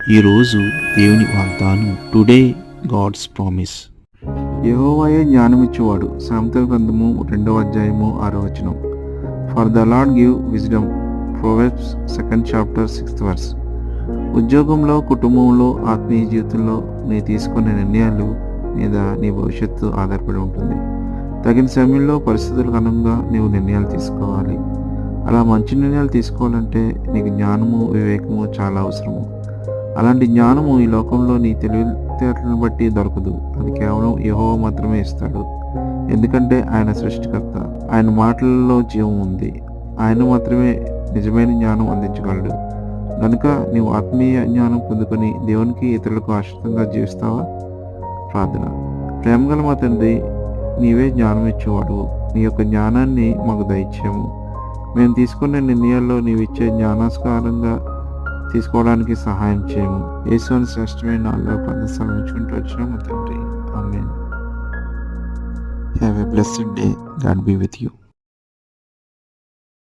ఈరోజు దేవుని వాగ్దానం. Today God's promise. యెహోవాయే జ్ఞానమిచ్చువాడు. సామెతల గ్రంథము 2వ అధ్యాయము 6వ వచనం. For the Lord give wisdom. Proverbs 2nd chapter 6th verse. ఉద్యోగంలో, కుటుంబంలో, ఆత్మీయ జీవితంలో నీ తీసుకునే నిర్ణయాలు మీద నీ భవిష్యత్తు ఆధారపడి ఉంటుంది. తగిన సమయంలో పరిస్థితులకు అనుగుణంగా నీవు నిర్ణయాలు తీసుకోవాలి. అలా మంచి నిర్ణయాలు తీసుకోవాలంటే నీకు జ్ఞానము, వివేకము చాలా అవసరము. అలాంటి జ్ఞానము ఈ లోకంలో నీ తెలివితేటలను బట్టి దొరకదు. అది కేవలం యెహోవా మాత్రమే ఇస్తాడు. ఎందుకంటే ఆయన సృష్టికర్త. ఆయన మాటలలో జీవం ఉంది. ఆయన మాత్రమే నిజమైన జ్ఞానం అందించగలడు. కనుక నీవు ఆత్మీయ జ్ఞానం పొందుకొని దేవునికి, ఇతరులకు ఆశ్రితంగా జీవిస్తావా? ప్రార్థన. ప్రేమగల మా తండ్రి, నీవే జ్ఞానం ఇచ్చేవాడు. నీ యొక్క జ్ఞానాన్ని మాకు దయచేయము. మేము తీసుకునే నిర్ణయాల్లో నీవిచ్చే జ్ఞానాస్కారంగా తీసుకోవడానికి సహాయం చేయము. యేసుని శ్రేష్టమైన నాలుగు ప్రార్థన ఉంచుకుంటూ వచ్చినాము తండ్రి. Amen. Have a blessed day. God be with you.